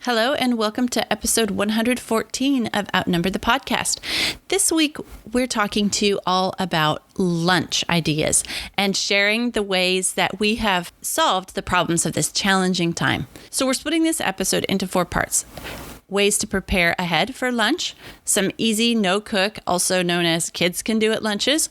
Hello and welcome to episode 114 of Outnumbered the Podcast. This week, we're talking to you all about lunch ideas and sharing the ways that we have solved the problems of this challenging time. So we're splitting this episode into 4 parts. Ways to prepare ahead for lunch, some easy no-cook, also known as kids can do at lunches,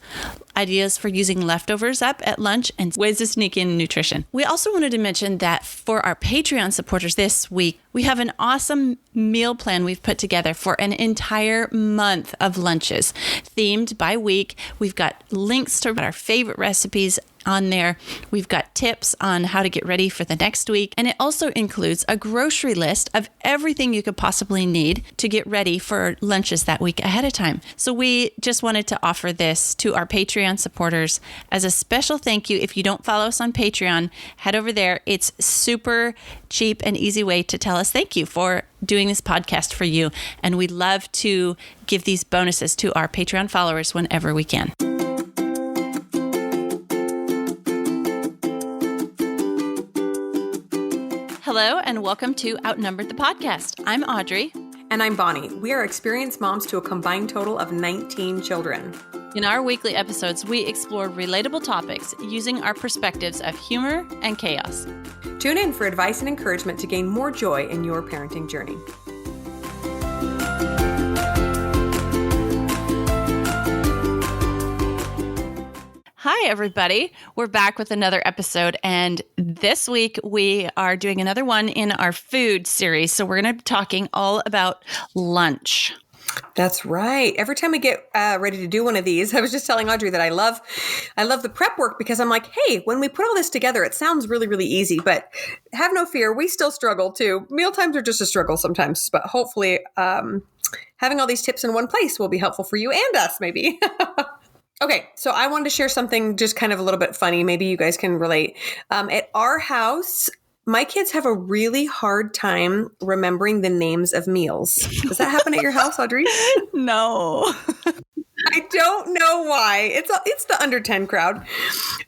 ideas for using leftovers up at lunch, and ways to sneak in nutrition. We also wanted to mention that for our Patreon supporters this week, we have an awesome meal plan we've put together for an entire month of lunches, themed by week. We've got links to our favorite recipes on there. We've got tips on how to get ready for the next week. And it also includes a grocery list of everything you could possibly need to get ready for lunches that week ahead of time. So we just wanted to offer this to our Patreon supporters as a special thank you. If you don't follow us on Patreon, head over there. It's super cheap and easy way to tell us thank you for doing this podcast for you. And we love to give these bonuses to our Patreon followers whenever we can. Hello and welcome to Outnumbered the Podcast. I'm Audrey. And I'm Bonnie. We are experienced moms to a combined total of 19 children. In our weekly episodes, we explore relatable topics using our perspectives of humor and chaos. Tune in for advice and encouragement to gain more joy in your parenting journey. Hi, everybody. We're back with another episode. And this week we are doing another one in our food series. So we're going to be talking all about lunch. That's right. Every time we get ready to do one of these, I was just telling Audrey that I love the prep work because I'm like, hey, when we put all this together, it sounds really, really easy, but have no fear. We still struggle too. Mealtimes are just a struggle sometimes, but hopefully having all these tips in one place will be helpful for you and us maybe. Okay, so I wanted to share something just kind of a little bit funny. Maybe you guys can relate. At our house, my kids have a really hard time remembering the names of meals. Does that happen at your house, Audrey? No. I don't know why. It's the under 10 crowd.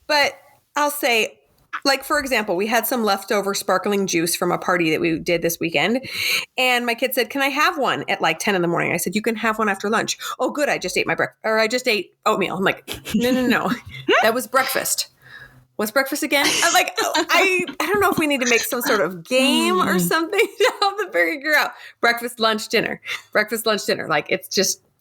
But I'll say, like, for example, we had some leftover sparkling juice from a party that we did this weekend. And my kid said, can I have one at like 10 in the morning? I said, you can have one after lunch. Oh, good. I just ate my breakfast, or I just ate oatmeal. I'm like, no. That was breakfast. What's breakfast again? I'm like, I don't know if we need to make some sort of game or something to help them figure out breakfast, lunch, dinner. Like,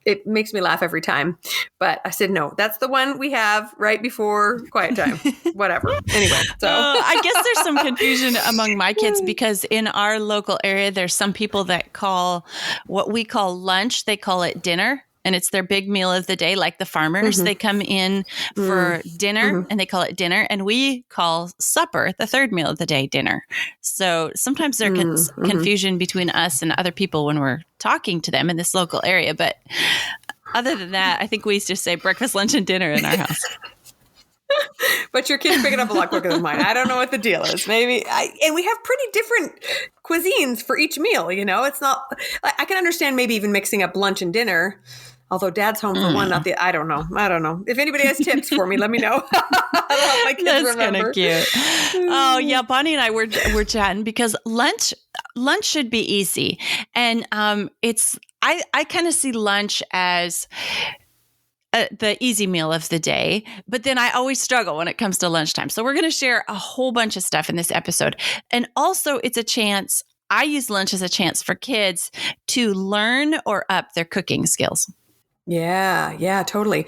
it makes me laugh every time. But I said, no, that's the one we have right before quiet time. Whatever. Anyway, so I guess there's some confusion among my kids because in our local area, there's some people that call what we call lunch, they call it dinner. And it's their big meal of the day, like the farmers. Mm-hmm. They come in for dinner and they call it dinner. And we call supper, the third meal of the day, dinner. So sometimes there's confusion between us and other people when we're talking to them in this local area. But other than that, I think we just say breakfast, lunch, and dinner in our house. But your kid's picking up a lot quicker than mine. I don't know what the deal is. And we have pretty different cuisines for each meal. You know, it's not, I can understand maybe even mixing up lunch and dinner. Although Dad's home for one, not the, I don't know. If anybody has tips for me, let me know. My kids That's kind of cute. Oh yeah, Bonnie and I were chatting because lunch should be easy, and I kind of see lunch as the easy meal of the day, but then I always struggle when it comes to lunchtime. So we're going to share a whole bunch of stuff in this episode, and also it's a chance. I use lunch as a chance for kids to learn or up their cooking skills. Yeah, totally.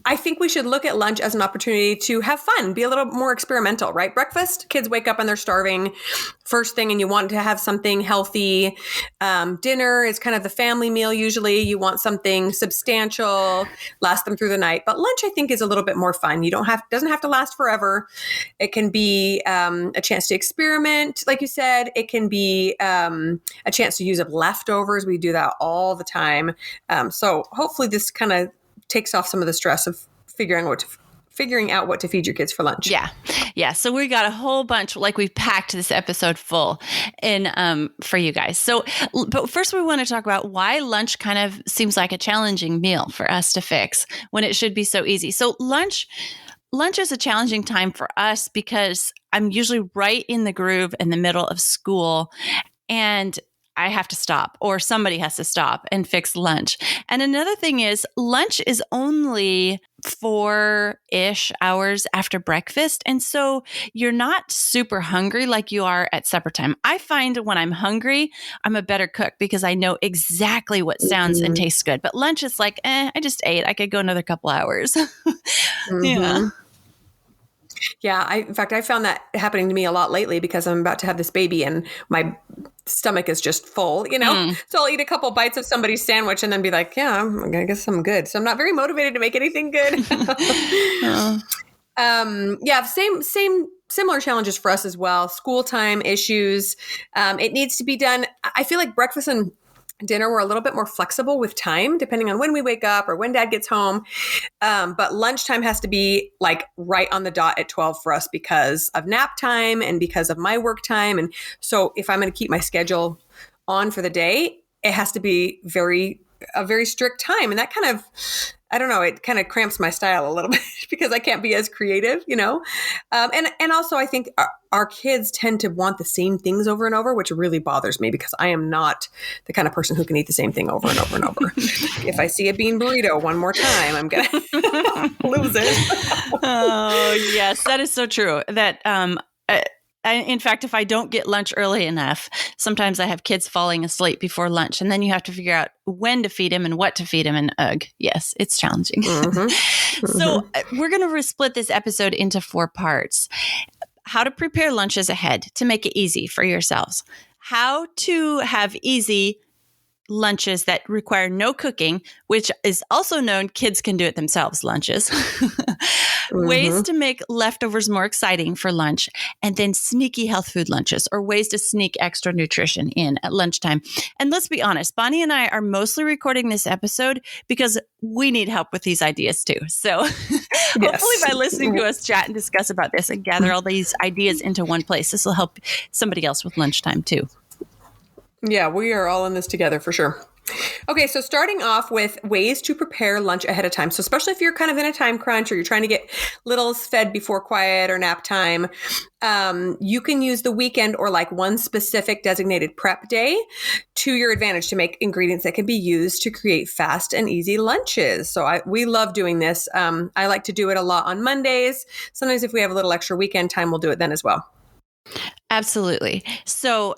I think we should look at lunch as an opportunity to have fun, be a little more experimental, right? Breakfast, kids wake up and they're starving first thing and you want to have something healthy. Dinner is kind of the family meal. Usually you want something substantial, last them through the night. But lunch, I think, is a little bit more fun. Doesn't have to last forever. It can be a chance to experiment, like you said. It can be a chance to use up leftovers. We do that all the time. So hopefully this kind of takes off some of the stress of figuring out what to feed your kids for lunch. Yeah. So we got a whole bunch, like we've packed this episode full for you guys. But first we want to talk about why lunch kind of seems like a challenging meal for us to fix when it should be so easy. So lunch is a challenging time for us because I'm usually right in the groove in the middle of school. and I have to stop, or somebody has to stop and fix lunch. And another thing is, lunch is only 4-ish hours after breakfast. And so you're not super hungry like you are at supper time. I find when I'm hungry, I'm a better cook because I know exactly what sounds and tastes good. But lunch is like, I just ate. I could go another couple hours. Yeah. Yeah, in fact, I found that happening to me a lot lately because I'm about to have this baby and my stomach is just full, So I'll eat a couple bites of somebody's sandwich and then be like, yeah, I guess I'm good. So I'm not very motivated to make anything good. Yeah, similar challenges for us as well. School time issues. It needs to be done. I feel like breakfast and dinner, we're a little bit more flexible with time, depending on when we wake up or when dad gets home. But lunchtime has to be like right on the dot at 12 for us because of nap time and because of my work time. And so if I'm going to keep my schedule on for the day, it has to be a very strict time. And that kind of, I don't know, it kind of cramps my style a little bit because I can't be as creative, And also I think our kids tend to want the same things over and over, which really bothers me because I am not the kind of person who can eat the same thing over and over and over. If I see a bean burrito one more time, I'm going to lose it. Oh, yes, that is so true. That, in fact, if I don't get lunch early enough, sometimes I have kids falling asleep before lunch, and then you have to figure out when to feed them and what to feed them. And yes, it's challenging. So we're going to split this episode into 4 parts. How to prepare lunches ahead to make it easy for yourselves. How to have easy lunches that require no cooking, which is also known kids can do it themselves, lunches. Ways to make leftovers more exciting for lunch, and then sneaky health food lunches, or ways to sneak extra nutrition in at lunchtime. And let's be honest, Bonnie and I are mostly recording this episode because we need help with these ideas too. So hopefully by listening to us chat and discuss about this and gather all these ideas into one place, this will help somebody else with lunchtime too. Yeah, we are all in this together for sure. Okay, so starting off with ways to prepare lunch ahead of time. So especially if you're kind of in a time crunch or you're trying to get littles fed before quiet or nap time, you can use the weekend or like one specific designated prep day to your advantage to make ingredients that can be used to create fast and easy lunches. So we love doing this. I like to do it a lot on Mondays. Sometimes if we have a little extra weekend time, we'll do it then as well. Absolutely. So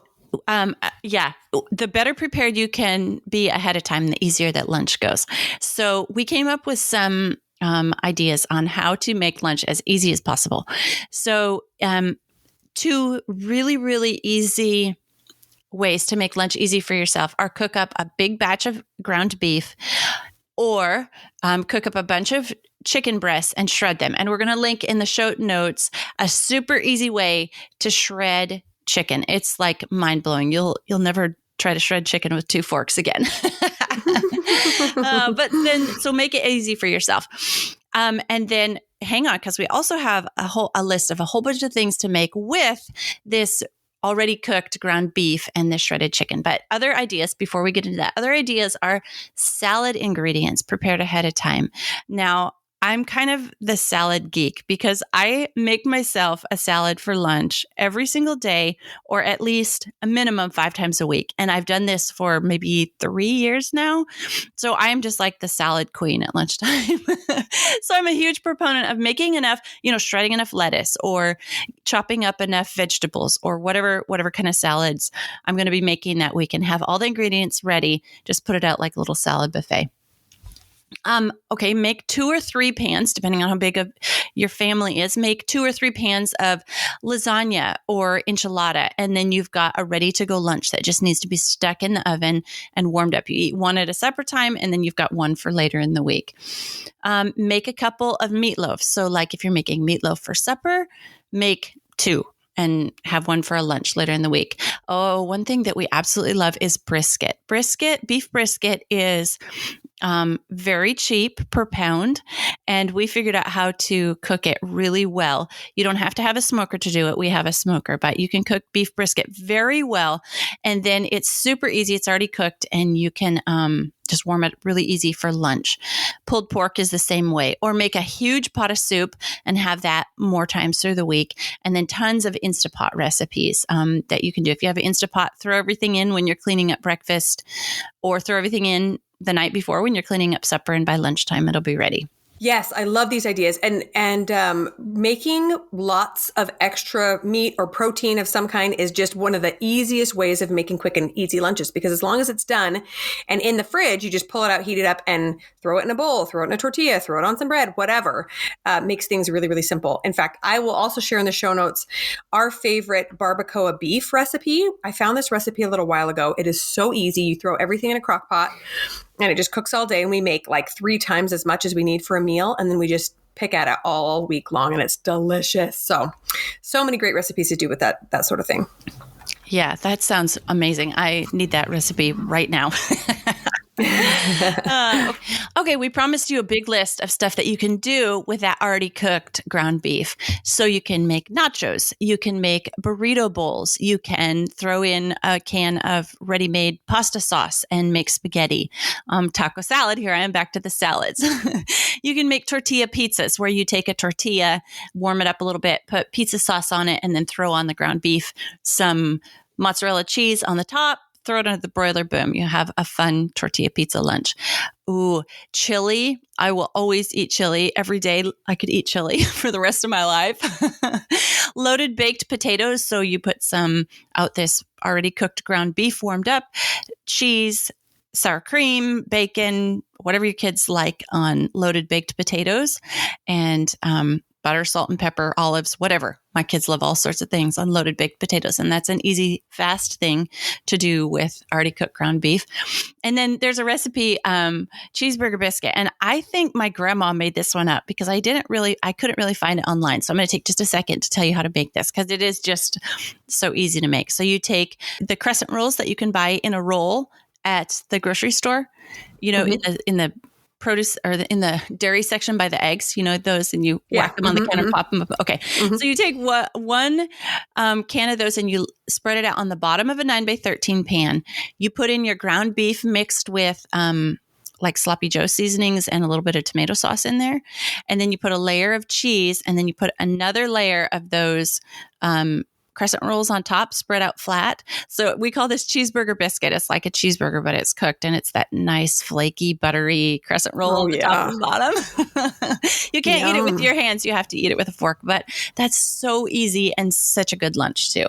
the better prepared you can be ahead of time, the easier that lunch goes. So we came up with some ideas on how to make lunch as easy as possible. So 2 really, really easy ways to make lunch easy for yourself are cook up a big batch of ground beef or cook up a bunch of chicken breasts and shred them. And we're going to link in the show notes a super easy way to shred chicken. It's like mind-blowing. You'll never try to shred chicken with 2 forks again. But then, so make it easy for yourself. And then hang on, because we also have a list of a whole bunch of things to make with this already cooked ground beef and the shredded chicken. But other ideas before we get into that, other ideas are salad ingredients prepared ahead of time. Now, I'm kind of the salad geek because I make myself a salad for lunch every single day, or at least a minimum 5 times a week. And I've done this for maybe 3 years now. So I'm just like the salad queen at lunchtime. So I'm a huge proponent of making enough, shredding enough lettuce or chopping up enough vegetables or whatever kind of salads I'm going to be making that week, and have all the ingredients ready. Just put it out like a little salad buffet. Okay, make 2 or 3 pans, depending on how big of your family is. Make 2 or 3 pans of lasagna or enchilada, and then you've got a ready-to-go lunch that just needs to be stuck in the oven and warmed up. You eat one at a separate time, and then you've got one for later in the week. Make a couple of meatloaves. So like if you're making meatloaf for supper, make 2. And have one for a lunch later in the week. Oh, one thing that we absolutely love is brisket. Beef brisket is very cheap per pound. And we figured out how to cook it really well. You don't have to have a smoker to do it. We have a smoker, but you can cook beef brisket very well. And then it's super easy. It's already cooked, and you can Just warm it really easy for lunch. Pulled pork is the same way. Or make a huge pot of soup and have that more times through the week. And then tons of Instapot recipes that you can do. If you have an Instapot, throw everything in when you're cleaning up breakfast, or throw everything in the night before when you're cleaning up supper, and by lunchtime it'll be ready. Yes, I love these ideas. And making lots of extra meat or protein of some kind is just one of the easiest ways of making quick and easy lunches, because as long as it's done and in the fridge, you just pull it out, heat it up, and throw it in a bowl, throw it in a tortilla, throw it on some bread, whatever, makes things really, really simple. In fact, I will also share in the show notes our favorite barbacoa beef recipe. I found this recipe a little while ago. It is so easy. You throw everything in a crock pot, and it just cooks all day, and we make like 3 times as much as we need for a meal. And then we just pick at it all week long, and it's delicious. So many great recipes to do with that sort of thing. Yeah, that sounds amazing. I need that recipe right now. Okay, we promised you a big list of stuff that you can do with that already cooked ground beef. So you can make nachos, you can make burrito bowls, you can throw in a can of ready-made pasta sauce and make spaghetti, taco salad. Here I am back to the salads. You can make tortilla pizzas, where you take a tortilla, warm it up a little bit, put pizza sauce on it, and then throw on the ground beef, some mozzarella cheese on the top, throw it under the broiler, boom, you have a fun tortilla pizza lunch. Ooh, chili. I will always eat chili every day. I could eat chili for the rest of my life. Loaded baked potatoes. So you put some out this already cooked ground beef warmed up, cheese, sour cream, bacon, whatever your kids like on loaded baked potatoes, and butter, salt and pepper, olives, whatever. My kids love all sorts of things on loaded baked potatoes. And that's an easy, fast thing to do with already cooked ground beef. And then there's a recipe, cheeseburger biscuit. And I think my grandma made this one up, because I couldn't really find it online. So I'm going to take just a second to tell you how to make this, because it is just so easy to make. So you take the crescent rolls that you can buy in a roll at the grocery store, in the produce or in the dairy section by the eggs, those, and you whack them on the counter, pop them up. Okay. So you take one can of those and you spread it out on the bottom of a 9x13 pan. You put in your ground beef mixed with like sloppy Joe seasonings and a little bit of tomato sauce in there. And then you put a layer of cheese, and then you put another layer of those crescent rolls on top, spread out flat. So we call this cheeseburger biscuit. It's like a cheeseburger, but it's cooked, and it's that nice, flaky, buttery crescent roll on the top and bottom. You can't eat it with your hands. You have to eat it with a fork, but that's so easy and such a good lunch too.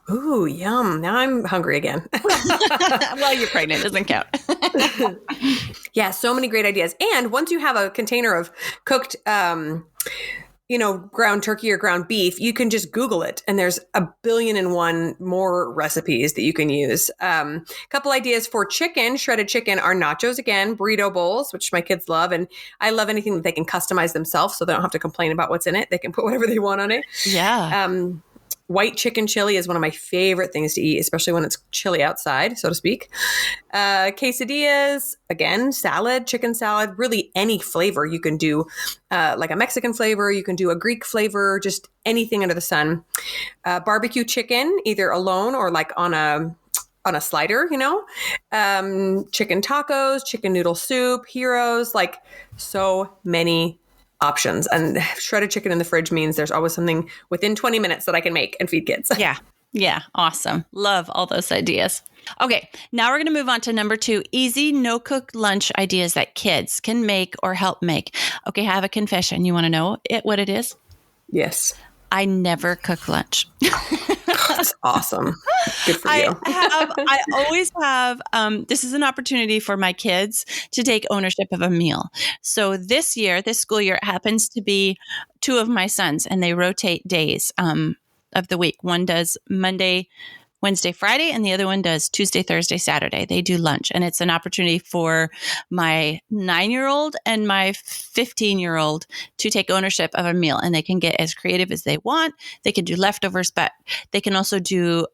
Ooh, yum. Now I'm hungry again. Well, you're pregnant. Doesn't count. Yeah, so many great ideas. And once you have a container of cooked ground turkey or ground beef, you can just Google it, and there's a billion and one more recipes that you can use. A couple ideas for chicken, shredded chicken, are nachos again, burrito bowls, which my kids love. And I love anything that they can customize themselves, so they don't have to complain about what's in it. They can put whatever they want on it. Yeah. White chicken chili is one of my favorite things to eat, especially when it's chilly outside, so to speak. Quesadillas, again, salad, chicken salad, really any flavor you can do, like a Mexican flavor, you can do a Greek flavor, just anything under the sun. Barbecue chicken, either alone or like on a slider, chicken tacos, chicken noodle soup, heroes, like so many options. And shredded chicken in the fridge means there's always something within 20 minutes that I can make and feed kids. Yeah. Yeah. Awesome. Love all those ideas. Okay. Now we're going to move on to number 2, easy no-cook lunch ideas that kids can make or help make. Okay. I have a confession. You want to know what it is? Yes. I never cook lunch. That's awesome. Good for you. I always have, this is an opportunity for my kids to take ownership of a meal. So this school year, it happens to be 2 of my sons, and they rotate days of the week. One does Monday, Wednesday, Friday, and the other one does Tuesday, Thursday, Saturday. They do lunch, and it's an opportunity for my 9-year-old and my 15-year-old to take ownership of a meal, and they can get as creative as they want. They can do leftovers, but they can also do,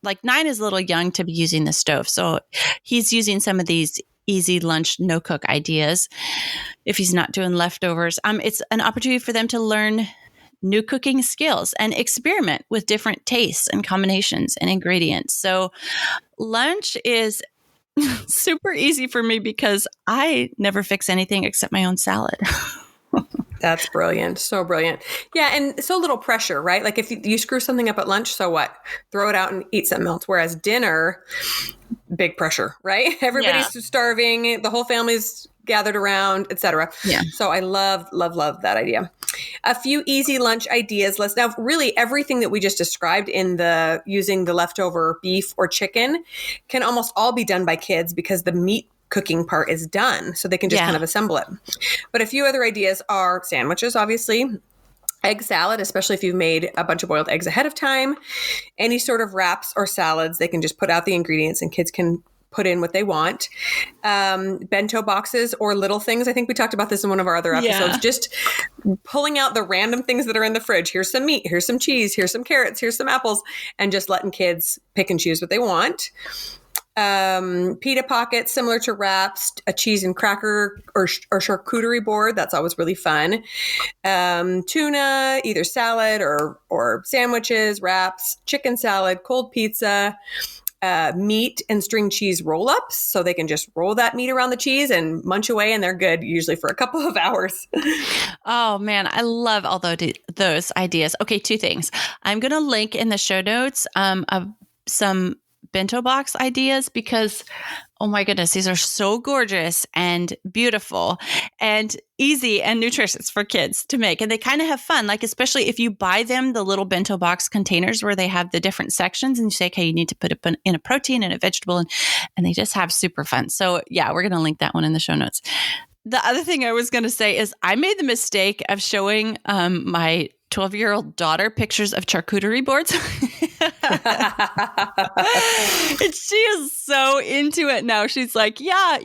like 9 is a little young to be using the stove. So he's using some of these easy lunch, no cook ideas if he's not doing leftovers. It's an opportunity for them to learn new cooking skills and experiment with different tastes and combinations and ingredients. So lunch is super easy for me because I never fix anything except my own salad. That's brilliant. So brilliant. Yeah. And so little pressure, right? Like if you screw something up at lunch, so what? Throw it out and eat something else. Whereas dinner, big pressure, right? Everybody's starving. The whole family's gathered around, etc. Yeah. So I love that idea. A few easy lunch ideas. Now, really everything that we just described in the using the leftover beef or chicken can almost all be done by kids because the meat cooking part is done. So they can just kind of assemble it. But a few other ideas are sandwiches, obviously. Egg salad, especially if you've made a bunch of boiled eggs ahead of time. Any sort of wraps or salads, they can just put out the ingredients and kids can put in what they want. Bento boxes or little things. I think we talked about this in one of our other episodes. Just pulling out the random things that are in the fridge. Here's some meat, here's some cheese, here's some carrots, here's some apples, and just letting kids pick and choose what they want. Pita pockets, similar to wraps, a cheese and cracker or charcuterie board. That's always really fun. Tuna, either salad or sandwiches, wraps, chicken salad, cold pizza, meat and string cheese roll-ups. So they can just roll that meat around the cheese and munch away, and they're good usually for a couple of hours. Oh, man. I love all those ideas. Okay, two things. I'm going to link in the show notes of some bento box ideas because, oh my goodness, these are so gorgeous and beautiful and easy and nutritious for kids to make. And they kind of have fun, like especially if you buy them the little bento box containers where they have the different sections and you say, okay, you need to put in a protein and a vegetable, and they just have super fun. So yeah, we're going to link that one in the show notes. The other thing I was going to say is I made the mistake of showing my 12-year-old daughter pictures of charcuterie boards. And she is so into it now. She's like, yeah.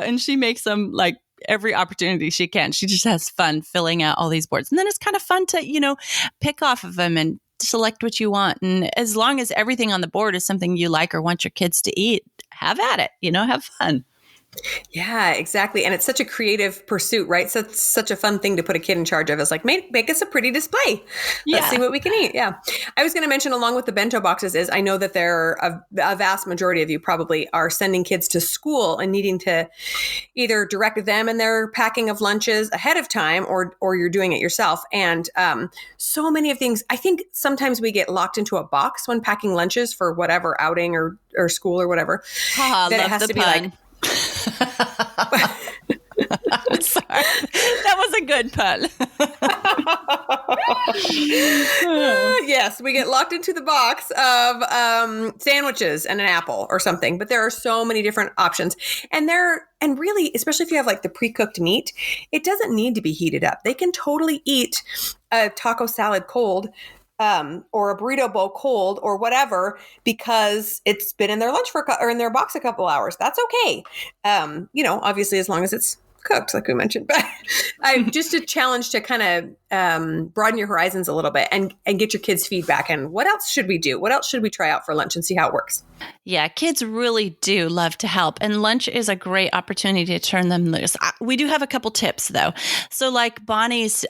And she makes them like every opportunity she can. She just has fun filling out all these boards. And then it's kind of fun to, pick off of them and select what you want. And as long as everything on the board is something you like or want your kids to eat, have at it, have fun. Yeah, exactly. And it's such a creative pursuit, right? So it's such a fun thing to put a kid in charge of. It's like, make us a pretty display. Let's see what we can eat. Yeah. I was going to mention along with the bento boxes is I know that there are a vast majority of you probably are sending kids to school and needing to either direct them in their packing of lunches ahead of time or you're doing it yourself. And so many of things, I think sometimes we get locked into a box when packing lunches for whatever outing or school or whatever. That it has to be like, sorry. That was a good pun. Yes, we get locked into the box of sandwiches and an apple or something, but there are so many different options. And really, especially if you have like the pre-cooked meat, it doesn't need to be heated up. They can totally eat a taco salad cold. Or a burrito bowl cold or whatever, because it's been in their lunch or in their box a couple hours. That's okay. Obviously as long as it's cooked, like we mentioned, but just a challenge to kind of broaden your horizons a little bit and get your kids' feedback. And what else should we do? What else should we try out for lunch and see how it works? Yeah, kids really do love to help. And lunch is a great opportunity to turn them loose. We do have a couple tips though. So like Bonnie's,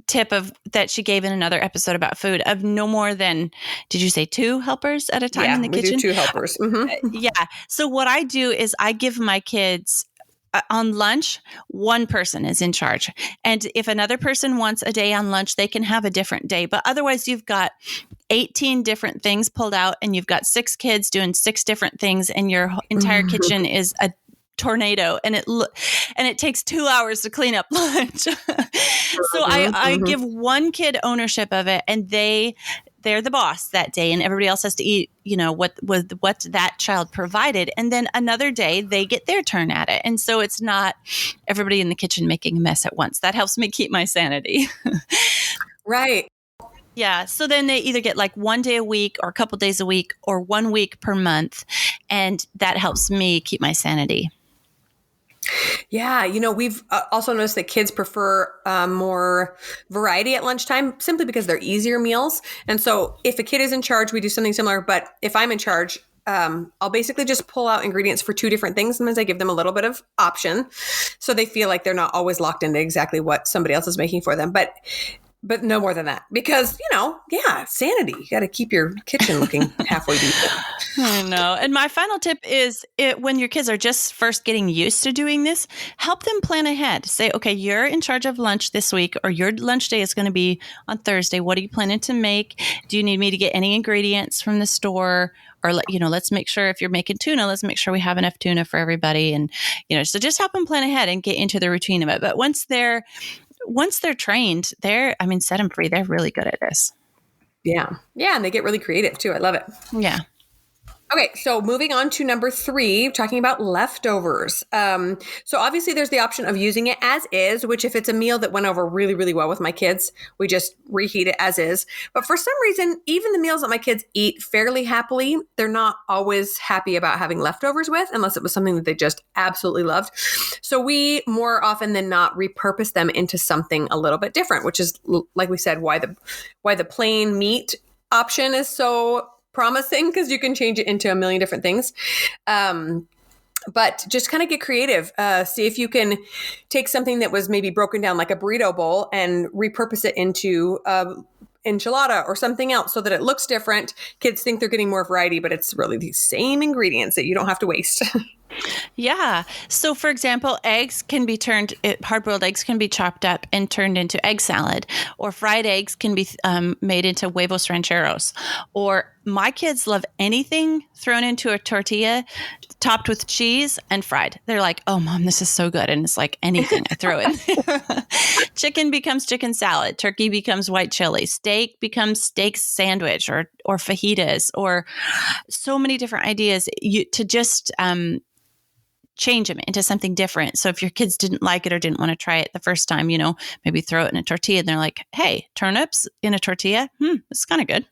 tip of that she gave in another episode about food of no more than, did you say 2 helpers at a time in the kitchen? Yeah, we do 2 helpers. Mm-hmm. Yeah. So what I do is I give my kids on lunch, one person is in charge. And if another person wants a day on lunch, they can have a different day. But otherwise you've got 18 different things pulled out and you've got 6 kids doing 6 different things and your entire kitchen is a tornado and it takes 2 hours to clean up lunch. So I give one kid ownership of it and they're the boss that day and everybody else has to eat, what that child provided. And then another day they get their turn at it. And so it's not everybody in the kitchen making a mess at once. That helps me keep my sanity. Right. Yeah. So then they either get like one day a week or a couple days a week or 1 week per month. And that helps me keep my sanity. Yeah. We've also noticed that kids prefer more variety at lunchtime simply because they're easier meals. And so if a kid is in charge, we do something similar. But if I'm in charge, I'll basically just pull out ingredients for 2 different things. Sometimes I give them a little bit of option so they feel like they're not always locked into exactly what somebody else is making for them. But but no more than that because, sanity. You got to keep your kitchen looking halfway decent. I know. And my final tip is when your kids are just first getting used to doing this, help them plan ahead. Say, okay, you're in charge of lunch this week, or your lunch day is going to be on Thursday. What are you planning to make? Do you need me to get any ingredients from the store? Or, let's make sure if you're making tuna, let's make sure we have enough tuna for everybody. And, so just help them plan ahead and get into the routine of it. But once they're trained, set them free. They're really good at this. Yeah. Yeah. And they get really creative too. I love it. Yeah. Okay, so moving on to number 3, talking about leftovers. So obviously there's the option of using it as is, which if it's a meal that went over really, really well with my kids, we just reheat it as is. But for some reason, even the meals that my kids eat fairly happily, they're not always happy about having leftovers with, unless it was something that they just absolutely loved. So we more often than not repurpose them into something a little bit different, which is, like we said, why the plain meat option is so promising, because you can change it into a million different things. But just kind of get creative. See if you can take something that was maybe broken down like a burrito bowl and repurpose it into enchilada or something else so that it looks different. Kids think they're getting more variety, but it's really the same ingredients that you don't have to waste. Yeah. So, for example, hard-boiled eggs can be chopped up and turned into egg salad, or fried eggs can be made into huevos rancheros. Or my kids love anything thrown into a tortilla, topped with cheese and fried. They're like, "Oh, Mom, this is so good." And it's like anything I throw in. Chicken becomes chicken salad. Turkey becomes white chili. Steak becomes steak sandwich or fajitas, or so many different ideas to just change them into something different. So if your kids didn't like it or didn't want to try it the first time, maybe throw it in a tortilla and they're like, "Hey, turnips in a tortilla? It's kind of good."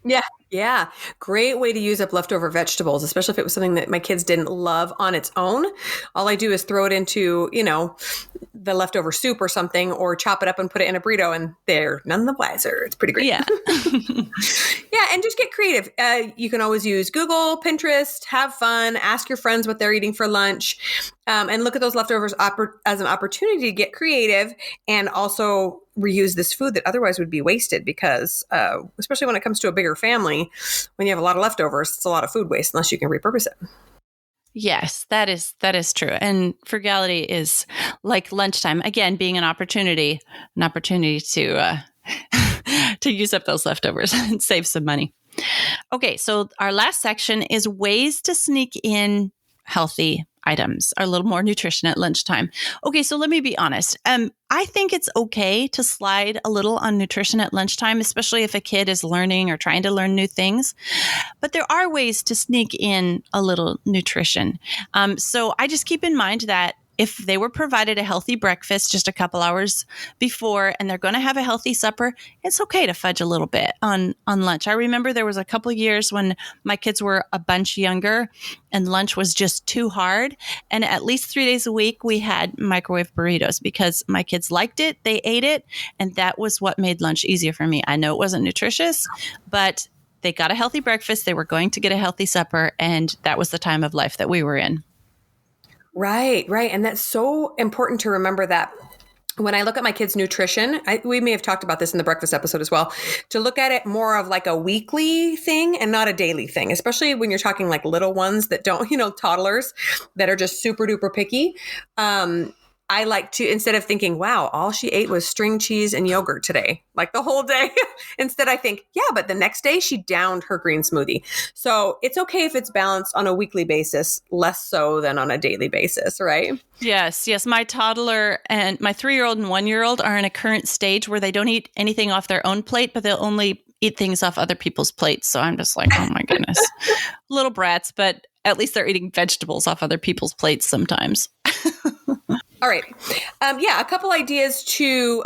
Yeah. Yeah. Great way to use up leftover vegetables, especially if it was something that my kids didn't love on its own. All I do is throw it into, the leftover soup or something, or chop it up and put it in a burrito, and they're none the wiser. It's pretty great. Yeah. Yeah. And just get creative. You can always use Google, Pinterest, have fun, ask your friends what they're eating for lunch, and look at those leftovers as an opportunity to get creative and also reuse this food that otherwise would be wasted, because especially when it comes to a bigger family, when you have a lot of leftovers, it's a lot of food waste unless you can repurpose it. Yes, that is true. And frugality is like lunchtime, again, being an opportunity to to use up those leftovers and save some money. Okay, so our last section is ways to sneak in healthy items, are a little more nutrition at lunchtime. Okay, so let me be honest. I think it's okay to slide a little on nutrition at lunchtime, especially if a kid is learning or trying to learn new things. But there are ways to sneak in a little nutrition. So I just keep in mind that if they were provided a healthy breakfast just a couple hours before and they're going to have a healthy supper, it's okay to fudge a little bit on lunch. I remember there was a couple years when my kids were a bunch younger and lunch was just too hard. And at least 3 days a week, we had microwave burritos because my kids liked it, they ate it, and that was what made lunch easier for me. I know it wasn't nutritious, but they got a healthy breakfast, they were going to get a healthy supper, and that was the time of life that we were in. Right. And that's so important to remember that when I look at my kids' nutrition, we may have talked about this in the breakfast episode as well, to look at it more of like a weekly thing and not a daily thing, especially when you're talking like little ones that don't, toddlers that are just super duper picky. I like to, instead of thinking, wow, all she ate was string cheese and yogurt today, like the whole day, instead I think, yeah, but the next day she downed her green smoothie. So it's okay if it's balanced on a weekly basis, less so than on a daily basis, right? Yes. My toddler and my 3-year-old and 1-year-old are in a current stage where they don't eat anything off their own plate, but they'll only eat things off other people's plates. So I'm just like, oh my goodness, little brats, but at least they're eating vegetables off other people's plates sometimes. All right. A couple ideas to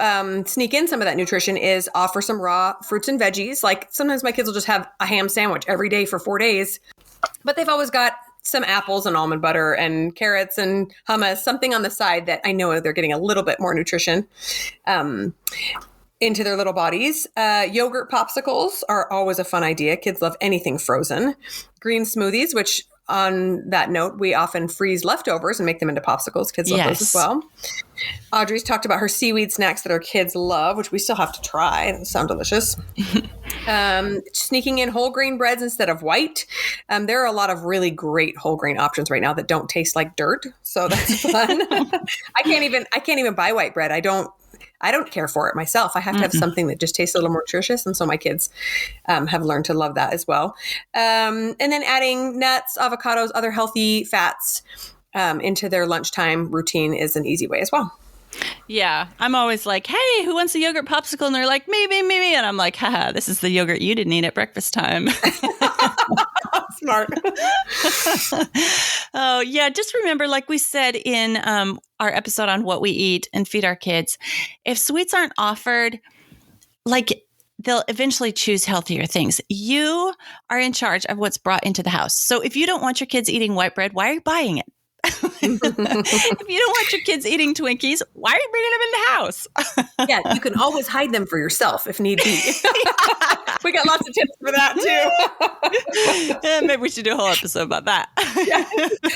sneak in some of that nutrition is offer some raw fruits and veggies. Like sometimes my kids will just have a ham sandwich every day for 4 days, but they've always got some apples and almond butter and carrots and hummus, something on the side that I know they're getting a little bit more nutrition into their little bodies. Yogurt popsicles are always a fun idea. Kids love anything frozen. Green smoothies, which on that note, we often freeze leftovers and make them into popsicles. Kids love those as well. Audrey's talked about her seaweed snacks that our kids love, which we still have to try. They sound delicious. Sneaking in whole grain breads instead of white. There are a lot of really great whole grain options right now that don't taste like dirt. So that's fun. I can't even buy white bread. I don't care for it myself. I have to have something that just tastes a little more nutritious. And so my kids have learned to love that as well. And then adding nuts, avocados, other healthy fats into their lunchtime routine is an easy way as well. Yeah. I'm always like, hey, who wants a yogurt popsicle? And they're like, me. And I'm like, haha, this is the yogurt you didn't eat at breakfast time. Smart. Oh, yeah. Just remember, like we said in our episode on what we eat and feed our kids, if sweets aren't offered, like they'll eventually choose healthier things. You are in charge of what's brought into the house. So if you don't want your kids eating white bread, why are you buying it? If you don't want your kids eating Twinkies, why are you bringing them in the house? Yeah, you can always hide them for yourself if need be. We got lots of tips for that too. Maybe we should do a whole episode about that. Yeah.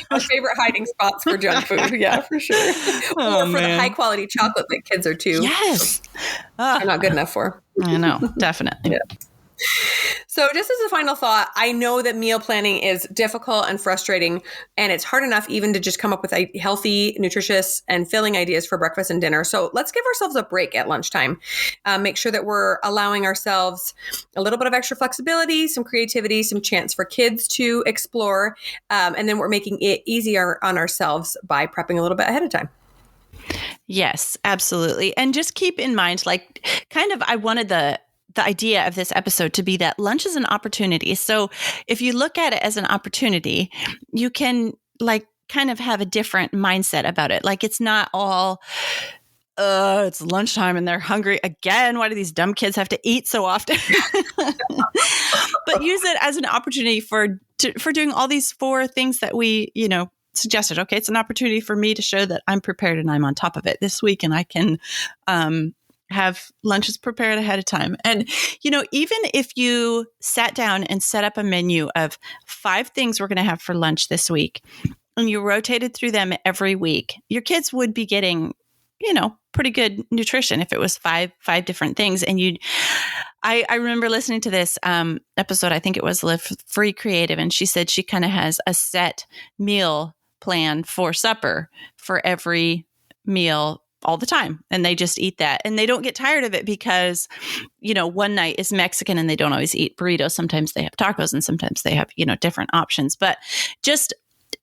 Our favorite hiding spots for junk food. Yeah, for sure. Or for the high quality chocolate that kids are too. Yes. Are not good enough for. I know, definitely. Yeah. So just as a final thought, I know that meal planning is difficult and frustrating, and it's hard enough even to just come up with healthy, nutritious, and filling ideas for breakfast and dinner. So let's give ourselves a break at lunchtime. Make sure that we're allowing ourselves a little bit of extra flexibility, some creativity, some chance for kids to explore, and then we're making it easier on ourselves by prepping a little bit ahead of time. Yes, absolutely. And just keep in mind, like, I wanted the idea of this episode to be that lunch is an opportunity. So if you look at it as an opportunity, you can kind of have a different mindset about it. Like it's not all, it's lunchtime and they're hungry again. Why do these dumb kids have to eat so often? But use it as an opportunity for doing all these 4 things that we, suggested. Okay, it's an opportunity for me to show that I'm prepared and I'm on top of it this week, and I can have lunches prepared ahead of time. And, even if you sat down and set up a menu of 5 things we're going to have for lunch this week, and you rotated through them every week, your kids would be getting, pretty good nutrition if it was five different things. And I remember listening to this episode, I think it was Live Free Creative, and she said she kind of has a set meal plan for supper for every meal all the time. And they just eat that. And they don't get tired of it because, one night is Mexican and they don't always eat burritos. Sometimes they have tacos and sometimes they have, different options. But just,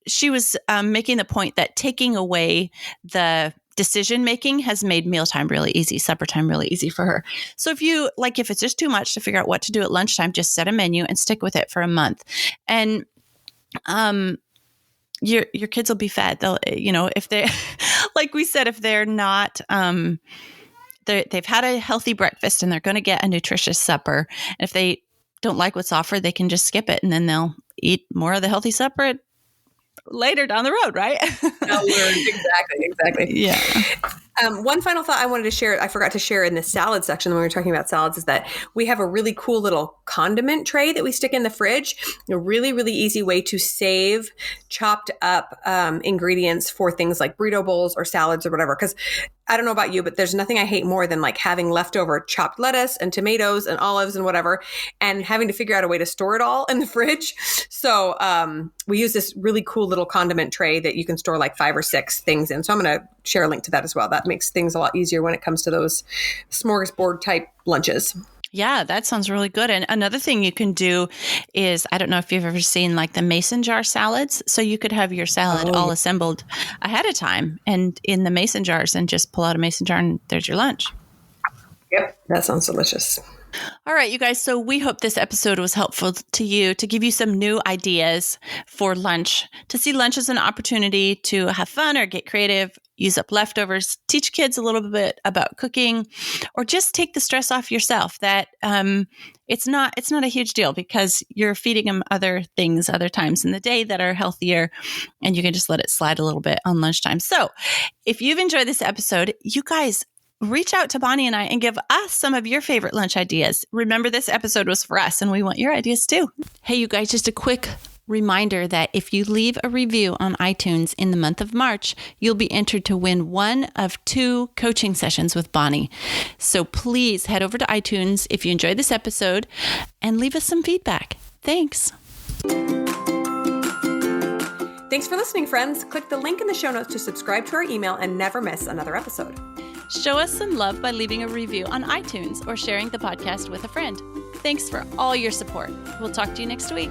she was making the point that taking away the decision making has made mealtime really easy, supper time really easy for her. So if it's just too much to figure out what to do at lunchtime, just set a menu and stick with it for a month. And, your kids will be fed. They'll, if they, like we said, if they're not, they've had a healthy breakfast and they're going to get a nutritious supper. And if they don't like what's offered, they can just skip it and then they'll eat more of the healthy supper later down the road, right? Exactly. Yeah. One final thought I wanted to share, I forgot to share in the salad section when we were talking about salads, is that we have a really cool little condiment tray that we stick in the fridge. A really, really easy way to save chopped up ingredients for things like burrito bowls or salads or whatever. Because I don't know about you, but there's nothing I hate more than having leftover chopped lettuce and tomatoes and olives and whatever, and having to figure out a way to store it all in the fridge. So we use this really cool little condiment tray that you can store 5 or 6 things in. So I'm going to share a link to that as well. That makes things a lot easier when it comes to those smorgasbord type lunches. Yeah, that sounds really good. And another thing you can do is, I don't know if you've ever seen the mason jar salads. So you could have your salad all assembled ahead of time and in the mason jars and just pull out a mason jar and there's your lunch. Yep, that sounds delicious. All right, you guys. So we hope this episode was helpful to you, to give you some new ideas for lunch, to see lunch as an opportunity to have fun or get creative, use up leftovers, teach kids a little bit about cooking, or just take the stress off yourself that it's not a huge deal because you're feeding them other things other times in the day that are healthier, and you can just let it slide a little bit on lunchtime. So if you've enjoyed this episode, you guys reach out to Bonnie and I and give us some of your favorite lunch ideas. Remember, this episode was for us and we want your ideas too. Hey, you guys, just a quick Reminder that if you leave a review on iTunes in the month of March, you'll be entered to win one of 2 coaching sessions with Bonnie. So please head over to iTunes if you enjoyed this episode and leave us some feedback. Thanks. Thanks for listening, friends. Click the link in the show notes to subscribe to our email and never miss another episode. Show us some love by leaving a review on iTunes or sharing the podcast with a friend. Thanks for all your support. We'll talk to you next week.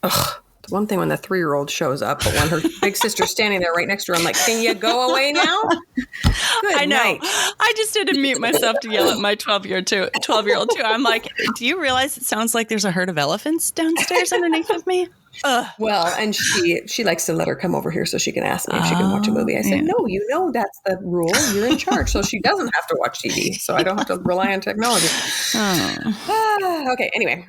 Ugh. It's one thing when the 3-year-old shows up, but when her big sister's standing there right next to her, I'm like, can you go away now? Good I know. night. I just had to mute myself to yell at my 12-year-old too. I'm like, do you realize it sounds like there's a herd of elephants downstairs underneath of me? Ugh. Well, and she likes to let her come over here so she can ask me if she can watch a movie. I said, no, that's the rule. You're in charge. So she doesn't have to watch TV. So I don't have to rely on technology. Okay, anyway.